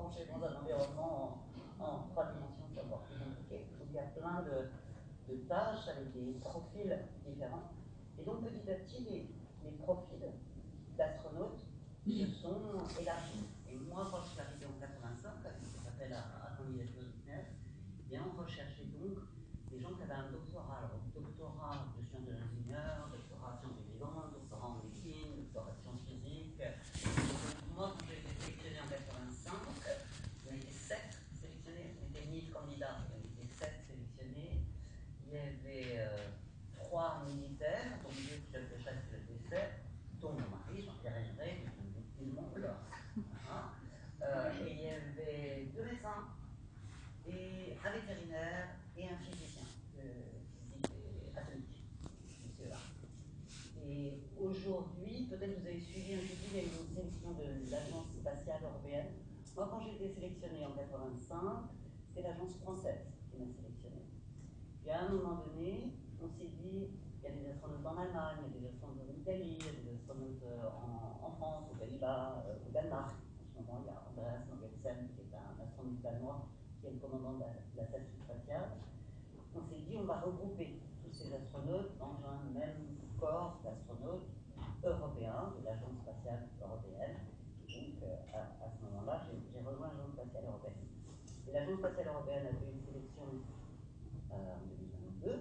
pencher dans un environnement en 3 dimensions, c'est encore plus compliqué. Donc il y a plein de tâches avec des profils différents. Et donc petit à petit, les profils d'astronautes se sont élargis. Et moi, quand je suis arrivé en 85, avec ce qu'on appelle à candidature d'INEF, bien on recherchait donc des gens qui avaient un doctorat. Alors, doctorat de sciences de l'ingénieur, doctorat en sciences du vivant, doctorat en médecine, doctorat en sciences physiques. Donc, moi, quand j'ai été sélectionné en 85, on était 7 sélectionnés, on était 1000 candidats, on était 7 sélectionnés. Il y avait 3 militaires, dont le pilote de chasse pilote d'essai, dont mon mari, Jean-Pierre Henry, tout le monde. Voilà. Et il y avait 2 médecins, et un vétérinaire et un physicien physique et atomique, monsieur là. Et aujourd'hui, peut-être vous avez suivi un petit peu, il y a eu une sélection de l'Agence spatiale européenne. Moi, quand j'ai été sélectionnée en 85, c'est l'Agence française qui m'a sélectionnée. Et à un moment donné, on s'est dit, il y a des astronautes en Allemagne, il y a des astronautes en Italie, il y a des astronautes en France, aux Pays-Bas, au Danemark. En ce moment, il y a Andreas Mogensen, qui est un astronaute danois, qui est le commandant de la station spatiale. On s'est dit, on va regrouper tous ces astronautes dans un même corps d'astronautes européens de l'Agence spatiale européenne. Et donc, à ce moment-là, j'ai rejoint l'Agence spatiale européenne. Et l'Agence spatiale européenne a fait une sélection en 2022.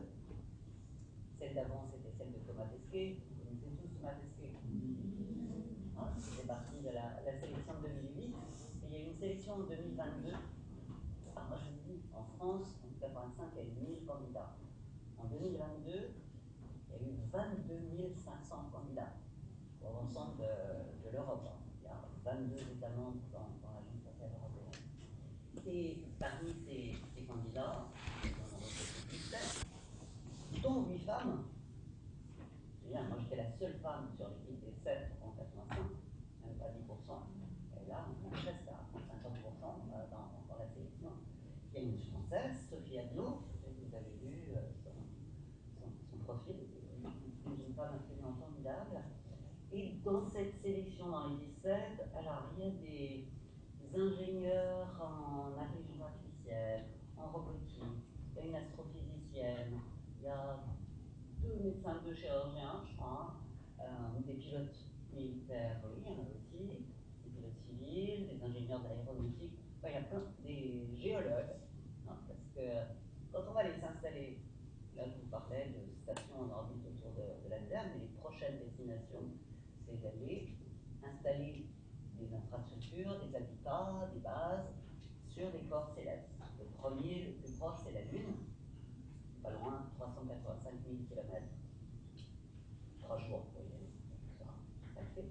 Celle d'avant, c'était celle de Thomas Pesquet. Vous connaissez tous Thomas Pesquet. Hein, c'est parti de la sélection de 2008. Et il y a eu une sélection en 2022. Alors moi, je vous dis, en France, en 1985, il y a eu 1000 candidats. En 2022, il y a eu 22 500 candidats pour l'ensemble de l'Europe. Il y a 22 États membres dans l'Agence spatiale européenne. Et parmi ces candidats, on en recrute 17, dont 8 femmes. Moi, j'étais la seule femme sur l'équipe des 7 en 85, même pas 10%. Et là, on est presque à 50% dans la sélection. Il y a une Française, Sophie Adno, vous avez vu son profil, une femme absolument formidable. Et dans cette sélection, dans les 17, alors il y a des ingénieurs en intelligence artificielle, en robotique, il y a une astrophysicienne, il y a 2 médecins, 2 chirurgiens, je crois, des pilotes militaires, oui, il y en a aussi, des pilotes civils, des ingénieurs d'aéronautique, enfin, il y a plein, des géologues, hein, parce que quand on va aller s'installer, là je vous parlais de stations en orbite autour de la Terre, mais les prochaines destinations, c'est d'aller installer des infrastructures, des habitats, des bases sur des corps célestes. Le premier, le plus proche, c'est la Lune, pas loin, 385 000 km. 3 jours, vous voyez, ça le fait.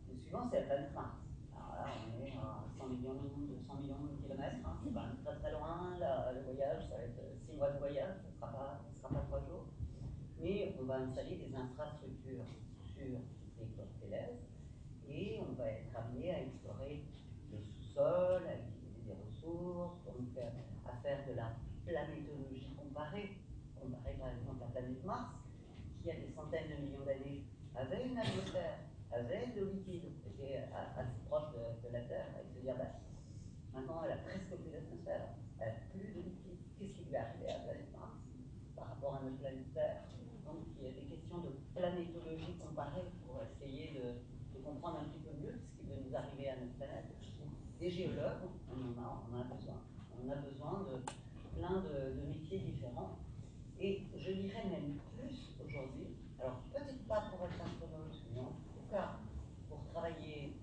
Le suivant, c'est la planète Mars. Alors là, on est à 100 millions, 200 millions de kilomètres, hein. C'est quand même très très loin. Là, le voyage, ça va être 6 mois de voyage, ça ne sera pas 3 jours. Mais on va installer des infrastructures sur ces corps célestes et on va être amené à explorer le sous-sol, à utiliser des ressources, donc à faire de la planétologie comparée. Comparer par exemple la planète Mars, qui a des centaines de millions d'années, avait une atmosphère, avait de l'eau liquide, était assez proche de la Terre, et se dire, maintenant elle a presque plus d'atmosphère, elle n'a plus de liquide. Qu'est-ce qui lui est arrivé à la planète Mars par rapport à notre planète Terre? Donc il y a des questions de planétologie comparée pour essayer de comprendre un petit peu mieux ce qui peut nous arriver à notre planète. Des géologues, on en a besoin. On a besoin de plein de métiers différents. Et je dirais même plus aujourd'hui, alors peut-être pas pour être astronaute, mais en tout cas pour travailler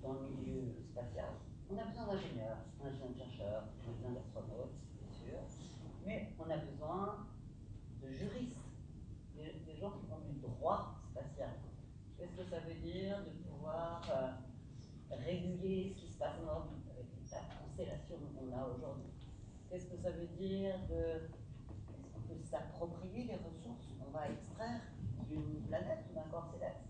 dans le milieu spatial, on a besoin d'ingénieurs, on a besoin de chercheurs, on a besoin d'astronautes, c'est sûr, mais on a besoin de juristes, des gens qui font du droit spatial. Qu'est-ce que ça veut dire de pouvoir réguler ce qui se passe en orbite avec la constellation qu'on a aujourd'hui? Qu'est-ce que ça veut dire de... Est-ce qu'on peut s'approprier les ressources qu'on va extraire d'une planète ou d'un corps céleste?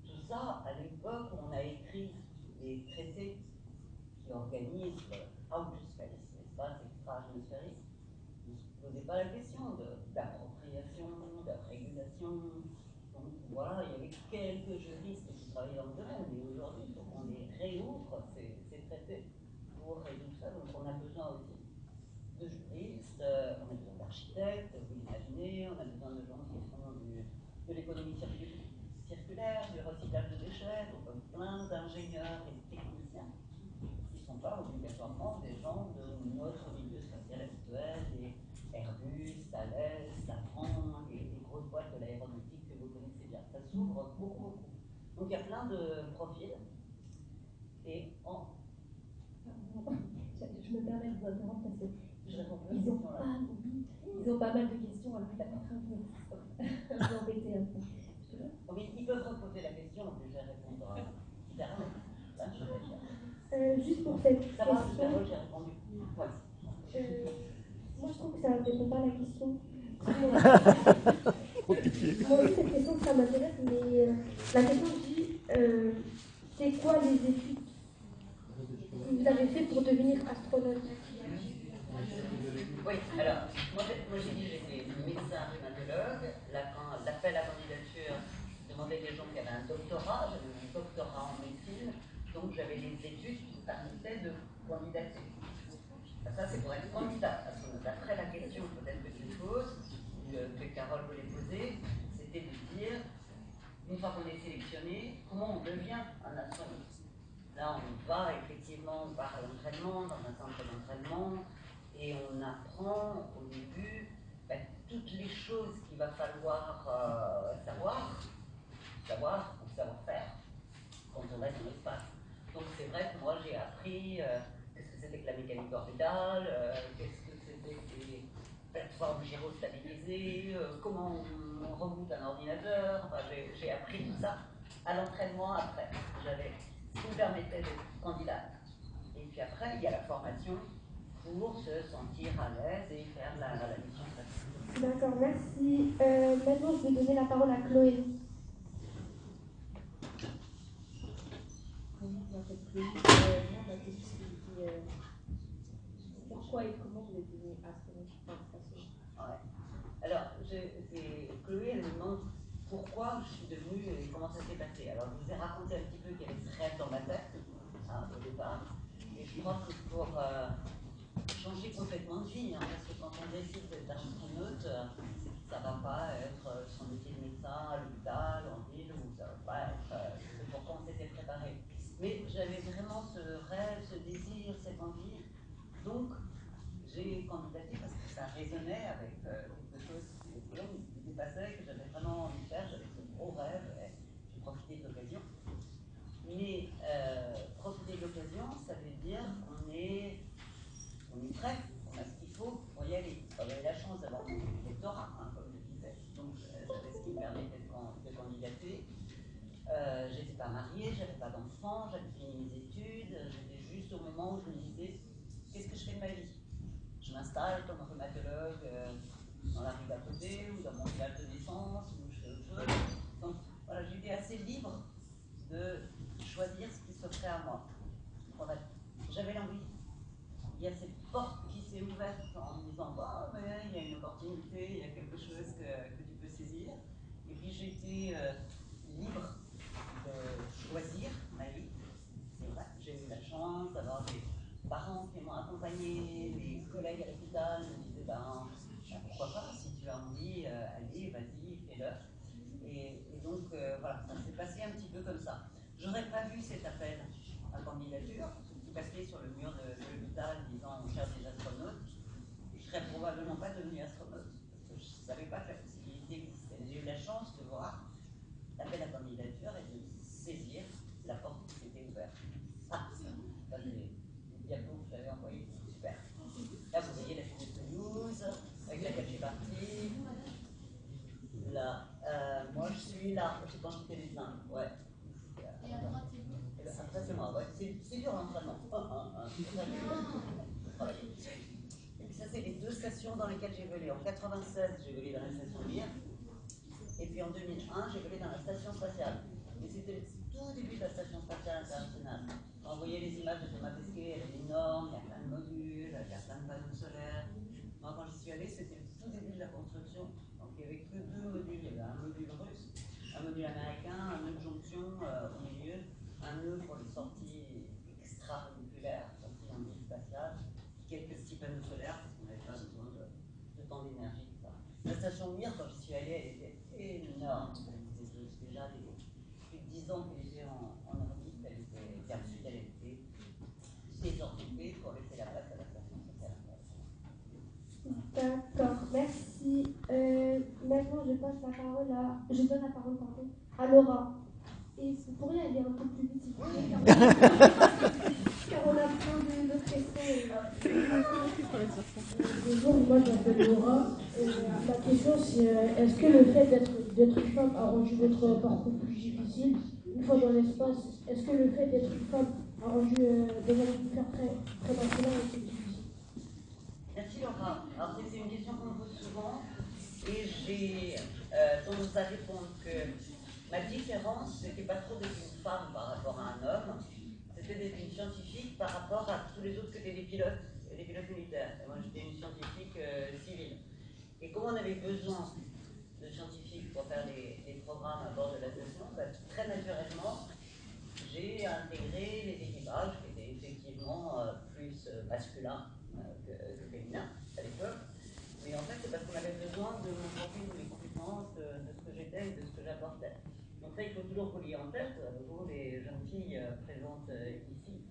Tout ça, à l'époque où on a écrit les traités qui organisent outer space, l'espace extra-atmosphérique, on ne se posait pas la question d'appropriation, de régulation. Donc voilà, il y avait quelques juristes qui travaillaient dans le domaine, mais aujourd'hui, il faut qu'on les réouvre, ces traités. on a besoin d'architectes, vous l'imaginez, on a besoin de gens qui font de l'économie circulaire, du recyclage de déchets, donc plein d'ingénieurs et de techniciens qui ne sont pas obligatoirement des gens de notre milieu spatial actuel, les Airbus, Thales, Safran, les grosses boîtes de l'aéronautique que vous connaissez bien. Ça s'ouvre beaucoup. Donc il y a plein de profils. Et je me permets de vous interrompre parce que ils ont pas mal de questions, alors il va être un peu embêté un peu. Oui, ils peuvent reposer la question, donc je vais répondre différemment. Juste pour cette ça question. Ça va, j'ai répondu. Moi, je trouve que ça ne répond pas à la question. Moi aussi, cette question, ça m'intéresse, mais la question dit c'est quoi les études que vous avez fait pour devenir astronaute? Oui, alors, moi j'ai dit j'étais médecin rhumatologue. Quand l'appel à candidature demandait des gens qui avaient un doctorat, j'avais un doctorat en médecine, donc j'avais les études qui me permettaient de candidater. Ça, c'est pour être candidat, parce que d'après la question peut-être que je pose, que Carole voulait poser, c'était de dire, une fois qu'on est sélectionné, comment on devient un astronaute. Là, on va effectivement par l'entraînement, dans un centre d'entraînement, et on apprend au début toutes les choses qu'il va falloir savoir ou savoir faire quand on va dans l'espace. Donc c'est vrai que moi j'ai appris qu'est-ce que c'était que la mécanique orbitale, qu'est-ce que c'était que les plateformes gyrostabilisées, comment on reboot un ordinateur. Enfin, j'ai appris tout ça à l'entraînement après. J'avais ce qui me permettait d'être candidate. Et puis après, il y a la formation pour se sentir à l'aise et faire la mission. D'accord, merci. Maintenant, je vais donner la parole à Chloé. Oui, en fait, Chloé, ma question était pourquoi et comment vous êtes devenue astronaute? Ouais. Alors, Chloé, elle me demande pourquoi je suis devenue et comment ça s'est passé. Alors, je vous ai raconté un petit peu qu'il y avait ce rêve dans ma tête au départ. Et je crois que pour changer complètement de vie, parce que quand on décide d'être astronaute, ça ne va pas être son métier de médecin à l'hôpital, en ville, ou ça ne va pas être ce pourquoi on s'était préparé. Mais j'avais vraiment ce rêve, ce désir, cette envie. Donc, j'ai candidaté parce que ça résonnait avec quelque chose qui dépassait, que j'avais vraiment envie de faire. J'avais ce gros rêve, j'ai profité de l'occasion. Mais profiter de l'occasion, ça veut dire qu'on est prêt, on a ce qu'il faut pour y aller. J'avais la chance d'avoir mon doctorat, comme je disais, donc j'avais ce qui me permettait de candidater. J'étais pas mariée, j'avais pas d'enfant, j'avais fini mes études, j'étais juste au moment où je me disais qu'est-ce que je fais de ma vie? Je m'installe comme rhumatologue dans la rue d'à côté ou dans mon village de naissance ou je fais autre chose. Donc voilà, j'étais assez libre de choisir ce qui s'offrait à moi. J'avais l'envie. Il y a cette porte qui s'est ouverte en me disant oh, mais il y a une opportunité, il y a quelque chose que tu peux saisir. Et puis j'ai été libre de choisir ma vie. C'est vrai, j'ai eu la chance d'avoir des parents qui m'ont accompagné, des collègues à l'hôpital me disaient pourquoi pas, si tu as envie, allez, vas-y, fais-le. Et donc voilà, ça s'est passé un petit peu comme ça. J'aurais pas vu cet appel à candidature qui passait sur le mur de l'hôpital disant on cherche des astronautes. Je serais probablement pas devenue astronaute parce que je ne savais pas que la possibilité existait. J'ai eu la chance de voir l'appel à candidature et de saisir la porte qui s'était ouverte. Ah, ça c'est une diapo que j'avais envoyée, c'est super. Là vous voyez la fenêtre de news avec laquelle je suis partie. Là, moi je suis là, c'est quand j'étais médecin, ouais. Et à droite, c'est vous? Après c'est moi, ouais. C'est dur l'entraînement. Et puis ça c'est les deux stations dans lesquelles j'ai volé. En 96 j'ai volé dans la station Mir. Et puis en 2001 j'ai volé dans la station spatiale. Et c'était le tout début de la station spatiale internationale. Quand vous voyez les images de Thomas Pesquet, elle est énorme, il y a plein de modules, il y a plein de panneaux solaires. Moi quand j'y suis allée, c'était le tout début de la construction. Donc il n'y avait que deux modules. Il y avait un module russe, un module américain, un nœud de jonction au milieu, un nœud pour les sorties extravéhiculaires, sorties en ville spatiale, quelques petits panneaux solaires, parce qu'on n'avait pas besoin besoin d'énergie que ça. La station Mir, quand j'y suis allée, elle était énorme. C'était déjà plus de 10 ans qu'elle était en orbite, elle était ensuite elle était désorbitée pour laisser la place à la station spatiale. D'accord, merci. Maintenant, je donne la parole à Laura. Et vous pourriez aller un peu plus vite si vous voulez, car on a plein d'autres questions. Bonjour, moi je m'appelle Laura. Ma question c'est est-ce que le fait d'être une femme a rendu votre parcours plus difficile une fois dans l'espace? Est-ce que le fait d'être une femme a rendu devenir faire très masculin et c'est difficile? Merci Laura. Alors c'est une question qu'on me pose souvent et j'ai tendance à répondre que ma différence, c'était pas trop d'être une femme par rapport à un homme, c'était d'être une scientifique par rapport à tous les autres qui étaient des pilotes militaires. Et moi j'étais une scientifique civile. Et comme on avait besoin de scientifiques pour faire les programmes à bord de la station, très naturellement, j'ai intégré les équipages qui étaient effectivement plus masculins que féminins à l'époque. Mais en fait, c'est parce qu'on avait besoin de mon profil, de mes compétences, de ce que j'étais et de ce que j'apportais. Donc ça, il faut toujours relier en tête, vous les jeunes filles présentes ici,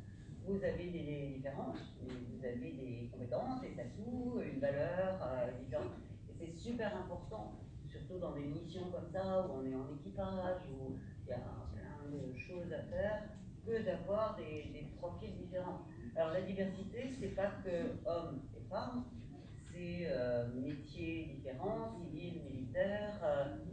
vous avez des différences, vous avez des compétences, des atouts, une valeur différente. Et c'est super important, surtout dans des missions comme ça, où on est en équipage, où il y a plein de choses à faire, que d'avoir des profils différents. Alors la diversité, c'est pas que hommes et femmes, c'est métiers différents, civils, militaires.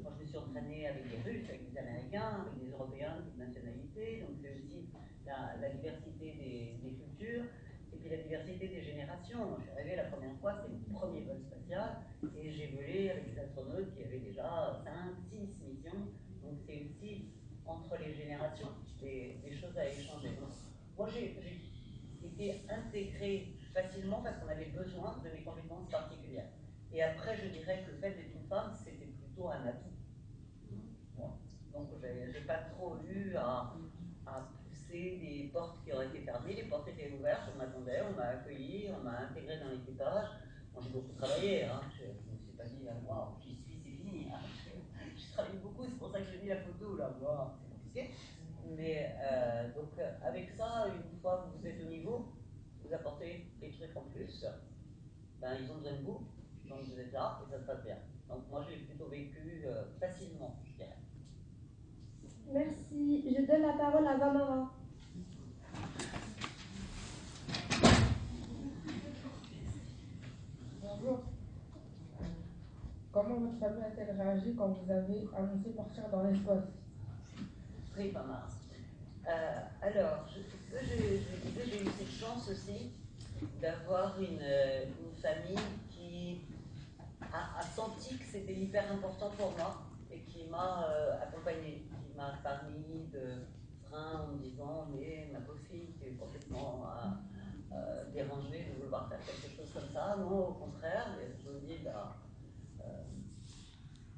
Moi, je me suis entraînée avec des Russes, avec des Américains, avec des Européens de toute nationalité. Donc, c'est aussi la diversité des cultures et puis la diversité des générations. Moi, je suis arrivée la première fois, c'était le premier vol spatial et j'ai volé avec des astronautes qui avaient déjà 5, 6 missions. Donc, c'est aussi entre les générations des choses à échanger. Donc, moi, j'ai été intégrée facilement parce qu'on avait besoin de mes compétences particulières. Et après, je dirais que le fait d'être une femme, c'était plutôt un atout. Bon. Donc, j'ai pas trop eu à pousser des portes qui auraient été fermées. Les portes étaient ouvertes, on m'attendait, on m'a accueilli, on m'a intégré dans l'équipage. Moi, j'ai beaucoup travaillé. Hein. Je ne me suis pas dit, wow, j'y suis, c'est fini. Hein. J'ai travaillé beaucoup, c'est pour ça que j'ai mis la photo là. Wow, c'est compliqué. Mais donc, avec ça, une fois que vous êtes au niveau, vous apportez des trucs en plus, ben, ils ont besoin de vous, donc vous êtes là et ça se passe bien. Donc moi je l'ai plutôt vécu facilement, je dirais. Merci. Je donne la parole à Vamara. Bonjour. Comment votre famille a-t-elle réagi quand vous avez annoncé partir dans l'espace? Très pas mal. Alors, j'ai eu cette chance aussi d'avoir une famille qui a senti que c'était hyper important pour moi et qui m'a accompagnée, qui m'a permis de frein en me disant mais ma pauvre fille, tu es complètement dérangée de vouloir faire quelque chose comme ça. Non, au contraire, je me dis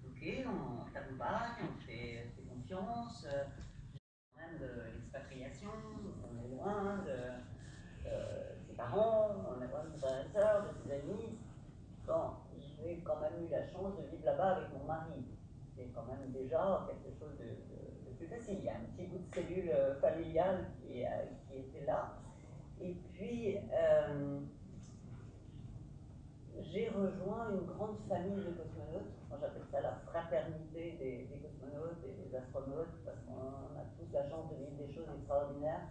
ok, on t'accompagne, on te fait confiance. Même de l'expatriation, on est loin de ses parents, on est loin de ses frères et sœurs, de ses amis. Bon, j'ai quand même eu la chance de vivre là-bas avec mon mari. C'est quand même déjà quelque chose de plus facile. Il y a un petit bout de cellule familiale qui était là. Et puis, j'ai rejoint une grande famille de cosmonautes. Moi, j'appelle ça la fraternité des cosmonautes et des astronautes, parce qu'on a tous la chance de vivre des choses extraordinaires.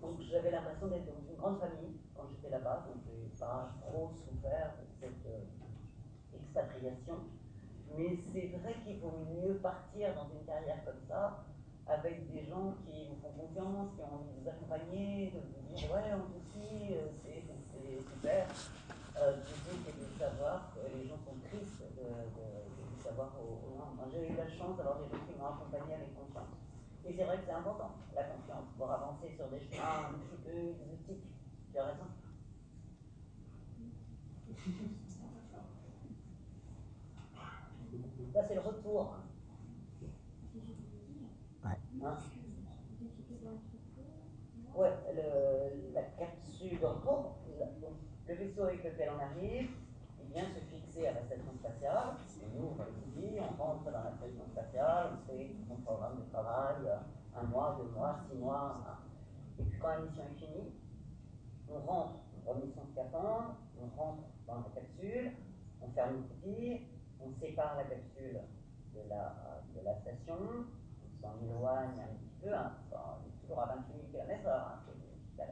Donc, j'avais l'impression d'être dans une grande famille quand j'étais là-bas, donc je n'ai pas trop souffert de cette expatriation. Mais c'est vrai qu'il vaut mieux partir dans une carrière comme ça, avec des gens qui vous font confiance, qui ont envie de vous accompagner, de vous dire ouais, on te suit, c'est super. Plutôt que de savoir que les gens sont tristes de savoir au loin. Moi, j'ai eu la chance d'avoir des gens qui m'ont accompagné avec confiance. Et c'est vrai que c'est important, la confiance, pour avancer sur des chemins un petit peu exotiques. Tu as raison. Ça, c'est le retour. Hein? Ouais, la capsule de retour, le vaisseau avec lequel on arrive, il vient se fixer à la station spatiale, on ouvre l'étudie, on rentre dans la station spatiale, on fait son programme de travail, 1 mois, 2 mois, 6 mois, hein. Et puis quand la mission est finie, on rentre, on remet son scaphandre, on rentre dans la capsule, on ferme l'étudie, on sépare la capsule de la station, on s'en éloigne un petit peu, hein, on est toujours à 28 km/h. Hein,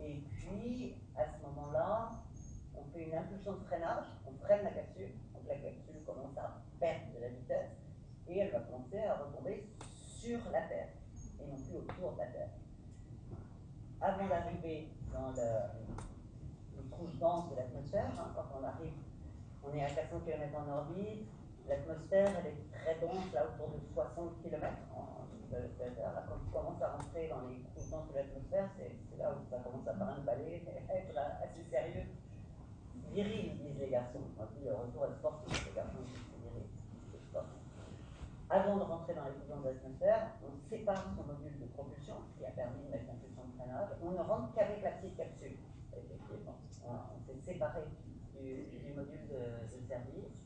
et puis, à ce moment-là, on fait une impulsion de freinage, on freine la capsule, donc la capsule commence à perdre de la vitesse, et elle va commencer à retomber sur la Terre, et non plus autour de la Terre. Avant d'arriver dans les couches denses de l'atmosphère, hein, quand on arrive, on est à 400 km en orbite, l'atmosphère elle est très dense, là autour de 60 km. Quand on commence à rentrer dans les couches denses de l'atmosphère, c'est là où ça commence à faire un balai, être assez sérieux. Viril, disent les garçons. On dit le retour est sportif, les garçons disent c'est viril, c'est sportif. Avant de rentrer dans les couches denses de l'atmosphère, on sépare son module de propulsion, ce qui a permis de mettre l'impulsion de freinage. On ne rentre qu'avec la petite capsule, effectivement. On s'est séparé du module de service.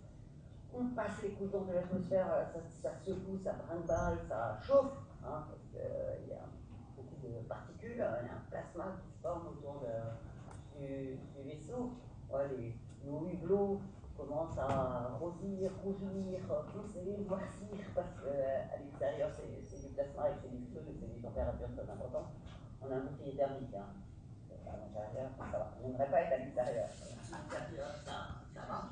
On passe les couches denses de l'atmosphère, ça secoue, ça brinque-balle, ça chauffe, hein, parce qu'il y a beaucoup de particules, il y a un plasma qui se forme autour du vaisseau. Ouais, nos hublots commencent à rosir, rougir, pousser, noircir, parce qu'à l'extérieur c'est du plasma et c'est du feu, c'est des températures très importantes. On a un bouclier thermique. Hein. À l'intérieur, ça va. On n'aimerait pas être à l'extérieur. À l'intérieur, ça va.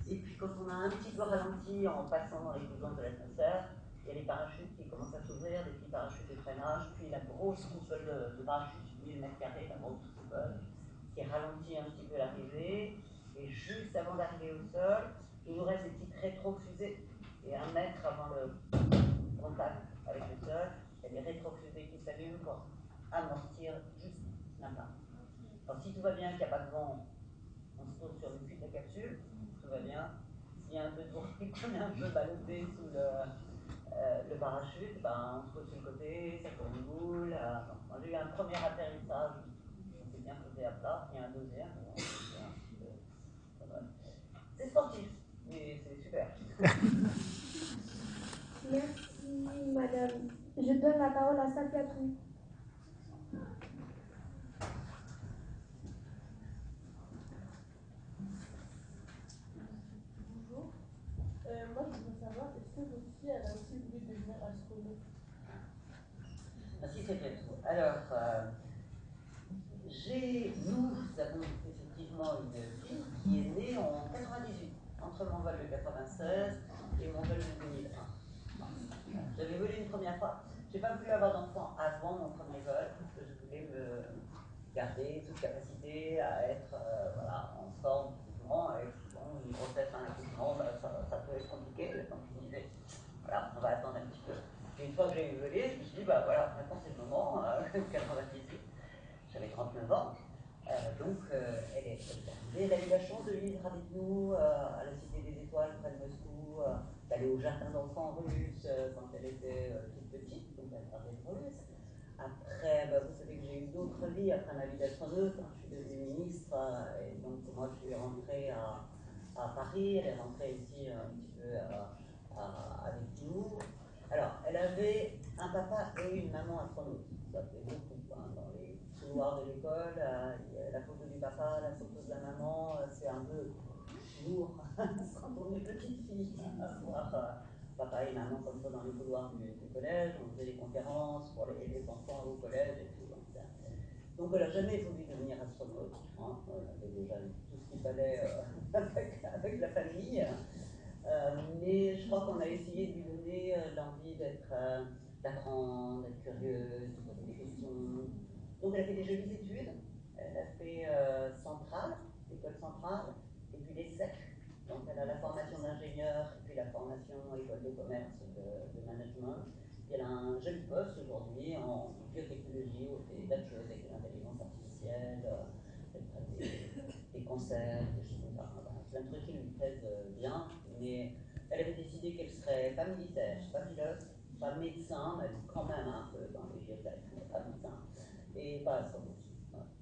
Et puis quand on a un petit peu ralenti en passant dans les couches denses de l'atmosphère, il y a les parachutes qui commencent à s'ouvrir, des petits parachutes de freinage, puis la grosse coupole de parachute, 1000 mètres carrés, la grosse coupole, qui ralentit un petit peu l'arrivée. Et juste avant d'arriver au sol, il nous reste des petites rétrofusées. Et 1 mètre avant le contact avec le sol, il y a des rétrofusées qui s'allument pour amortir juste l'impact. Alors si tout va bien, qu'il n'y a pas de vent, on se pose sur le cul de la capsule, tout va bien. S'il y a un peu de vent et qu'on est un peu ballotté sous le parachute, ben, on se pose sur le côté, ça tourne une boule. J'ai eu un premier atterrissage, on s'est bien posé à plat, et un deuxième. C'est sportif, mais c'est super. Merci, madame. Je donne la parole à Safiatou. Bonjour. Moi, je voudrais savoir, est-ce que votre fille elle a aussi voulu devenir astronaute? Merci, Safiatou. Alors, nous avons effectivement une fille qui est née en 98, entre mon vol de 96 et mon vol de 2001. J'avais volé une première fois. Je n'ai pas voulu avoir d'enfant avant mon premier vol parce que je voulais me garder toute capacité à être en forme physiquement. Et bon, une grossesse, un accouchement, ça peut être compliqué. Donc je me disais, voilà, on va attendre un petit peu. Et une fois que j'ai eu volé, je me suis dit, bah voilà, maintenant c'est le moment, 98. J'avais 39 ans. Donc, elle est arrivée. Elle a eu la chance de vivre avec nous à la Cité des Étoiles, près de Moscou, d'aller au jardin d'enfants russe quand elle était toute petite, donc elle parlait russe. Après, vous savez que j'ai eu d'autres vies après ma vie d'astronaute. Hein, je suis devenue ministre et donc moi je suis rentrée à Paris. Elle est rentrée ici un petit peu avec nous. Alors, elle avait un papa et une maman astronaute. Ça fait beaucoup hein, dans les couloirs de l'école. La photo du papa, la photo de la maman, c'est un peu lourd quand on est petite fille. Voir papa et maman comme ça dans les couloirs du collège. On faisait des conférences pour les enfants au collège et tout. Donc elle n'a jamais voulu devenir astronaute. Hein. Elle avait déjà tout ce qu'il fallait avec la famille. Mais je crois qu'on a essayé de lui donner l'envie d'apprendre, d'être curieuse, de poser des questions. Donc elle a fait des jolies études. Elle a fait Centrale, l'école centrale, et puis l'ESSEC. Donc elle a la formation d'ingénieur et puis la formation école de commerce de management. Et elle a un joli poste aujourd'hui en biotechnologie où elle fait plein de choses avec l'intelligence artificielle, elle traite des cancers, des choses comme ça. Plein de trucs qui lui plaisent bien, mais elle avait décidé qu'elle serait pas militaire, pas pilote, pas médecin, mais quand même un peu dans les biotech, mais pas médecin, et pas astronaute.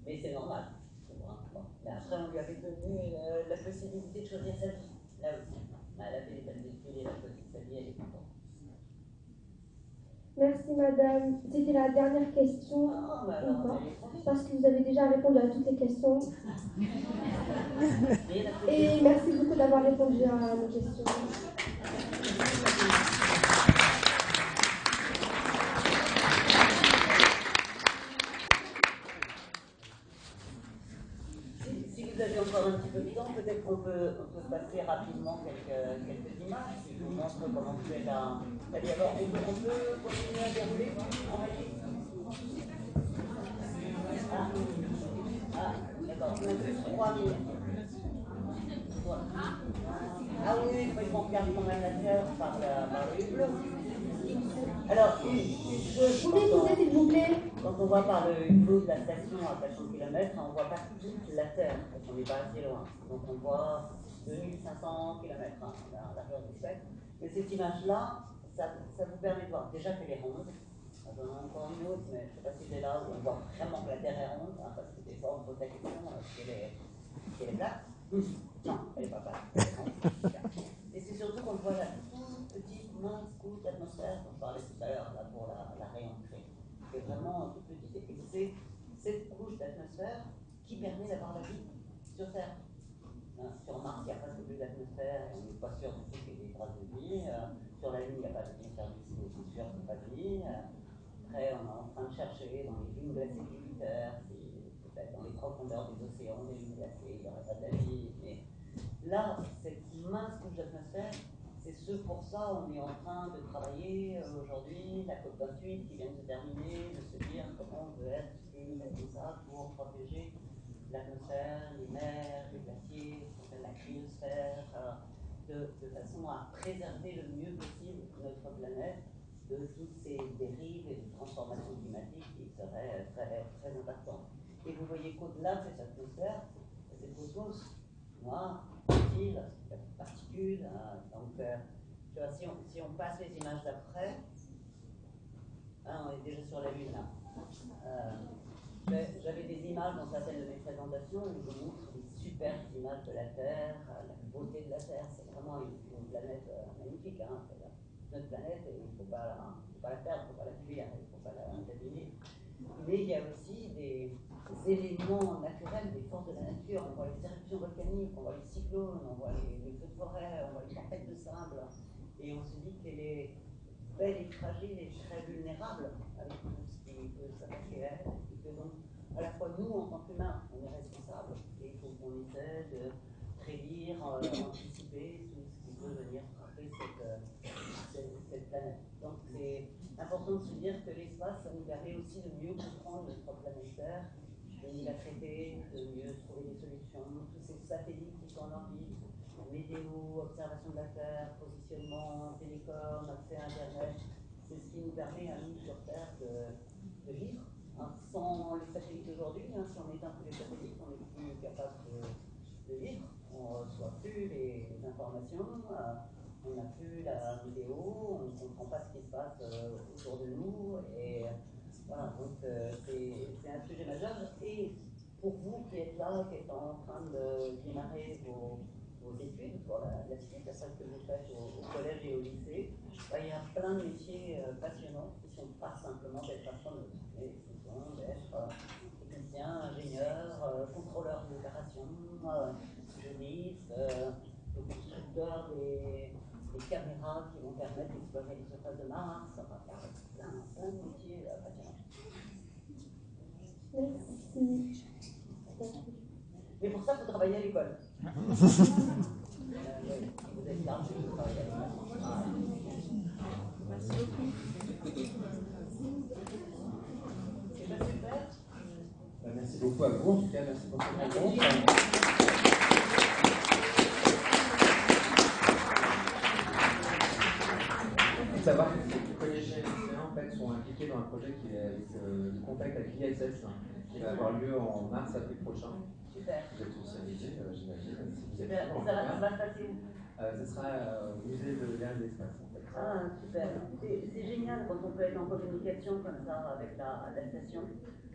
Mais c'est normal, je trouve. Hein. Bon. Mais après, on lui avait donné la possibilité de choisir sa vie, là aussi. Elle avait les habitudes et la choisi sa vie, elle est contente. Merci madame. C'était la dernière question. Non, mais ou alors, pas, elle est contente. parce que vous avez déjà répondu à toutes les questions. Et merci beaucoup d'avoir répondu à nos questions. Si vous avez encore un petit peu de temps, peut-être qu'on peut passer rapidement quelques images qui vous montrent comment fait la vie. Alors, on peut continuer à dérouler en régie. D'accord, on a plus 3 minutes. Ah oui, il faut qu'on regarde quand même la Terre par le bleu. Alors, une chose, S'il vous plaît. quand on voit par le hublot de la station à 400 km, on ne voit pas toute la Terre, parce qu'on n'est pas assez loin. Donc on voit 2500 km à la largeur du spectre. Mais cette image-là, ça vous permet de voir déjà qu'elle est ronde. J'en ai encore une autre, mais je ne sais pas si c'est là où on voit vraiment que la Terre est ronde, parce que des fois on pose la question, est-ce qu'elle est plate? Non, elle n'est pas plate. Et c'est surtout qu'on voit la toute petite, mince couche d'atmosphère dont je parlais tout à l'heure, là, pour la réentrée. C'est vraiment toute petite. Et c'est cette couche d'atmosphère qui permet d'avoir la vie sur Terre. Sur Mars, il n'y a presque plus d'atmosphère, et on n'est pas sûr du tout qu'il y ait des traces de vie. Sur la Lune, il n'y a pas d'atmosphère du tout, c'est sûr qu'il n'y a pas de vie. Après, on est en train de chercher dans les lunes glacées de Jupiter, peut-être dans les profondeurs des océans, des lunes glacées, il n'y aurait pas de la vie. Mais là, cette mince couche d'atmosphère, c'est ce pour ça on est en train de travailler aujourd'hui, la COP28 qui vient de se terminer, de se dire comment on peut être une responsable pour protéger l'atmosphère, les mers, les glaciers, ce qu'on appelle la cryosphère, de façon à préserver le mieux possible notre planète de toutes ces dérives et de transformations climatiques qui seraient très, très impactantes. Et vous voyez qu'au-delà de cette atmosphère, cette cosmos noir, subtil, particules. Donc, tu vois, si on passe les images d'après, on est déjà sur la Lune là. J'avais des images dans certaines de mes présentations où je montre des superbes images de la Terre, la beauté de la Terre. C'est vraiment une planète magnifique. C'est notre planète et il ne faut pas la perdre, il ne faut pas la fuir, il ne faut pas l'abîmer. Mais il y a aussi des éléments naturels, des forces de la nature. On voit les éruptions volcaniques, on voit les cyclones, on voit les feux de forêt, on voit les tempêtes de sable. Et on se dit qu'elle est belle et fragile et très vulnérable avec tout ce qui peut s'attaquer à elle. Et que donc, à la fois nous, en tant qu'humains, on est responsables et il faut qu'on essaie de prédire, anticiper tout ce qui peut venir frapper cette planète. Donc c'est important de se dire que l'espace, ça nous permet aussi de mieux comprendre notre planète Terre, de mieux la traiter, de mieux trouver des solutions. Tous ces satellites qui sont en orbite, météo, observation de la Terre, positionnement, télécom, accès à Internet, c'est ce qui nous permet à nous sur Terre de vivre. Sans les satellites d'aujourd'hui, si on éteint tous les satellites, on n'est plus capable de vivre. On ne reçoit plus les informations, on n'a plus la météo, on ne comprend pas ce qui se passe autour de nous. Et voilà, donc c'est un sujet majeur. Et pour vous qui êtes là, qui êtes en train de démarrer vos études pour la suite, après ce que vous faites au collège et au lycée, il y a plein de métiers passionnants qui ne sont pas simplement d'être astronautes, mais qui sont d'être technicien, ingénieur, contrôleur d'opération, juriste, constructeur des caméras qui vont permettre d'explorer les surfaces de Mars, enfin, plein de métiers passionnants. Merci. Mais pour ça, il faut travailler à l'école. Vous êtes là, vous travaillez à l'école. Merci beaucoup. C'est pas super? Merci beaucoup à vous, en tout cas, merci pour cette réponse. Il faut savoir que les collégiens et lycéens en fait, sont impliqués dans un projet qui est avec le contact avec l'ISS, qui va avoir lieu en mars-avril prochain. Super. Vous êtes tous invités, j'imagine. Super. Et ça va se passer où? Ce sera au musée de l'air et de l'espace. En fait. Ah, super. C'est génial quand on peut être en communication comme ça avec la station.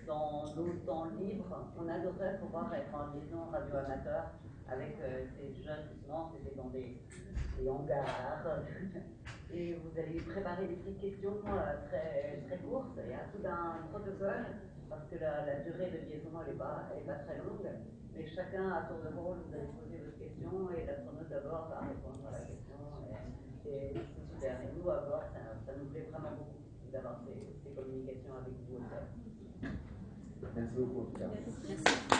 dans nos temps libres, on adorerait pouvoir être en liaison radio-amateur avec ces jeunes, justement, c'était dans des hangars. Et vous allez préparer des petites questions très, très courtes. Il y a tout un protocole, parce que la durée de liaison n'est pas très longue. Mais chacun, à tour de rôle, vous allez poser votre question et l'astronaute d'abord va répondre à la question. Et c'est super. Et nous, à bord, ça nous plaît vraiment beaucoup d'avoir ces communications avec vous. Merci beaucoup en tout cas. Merci.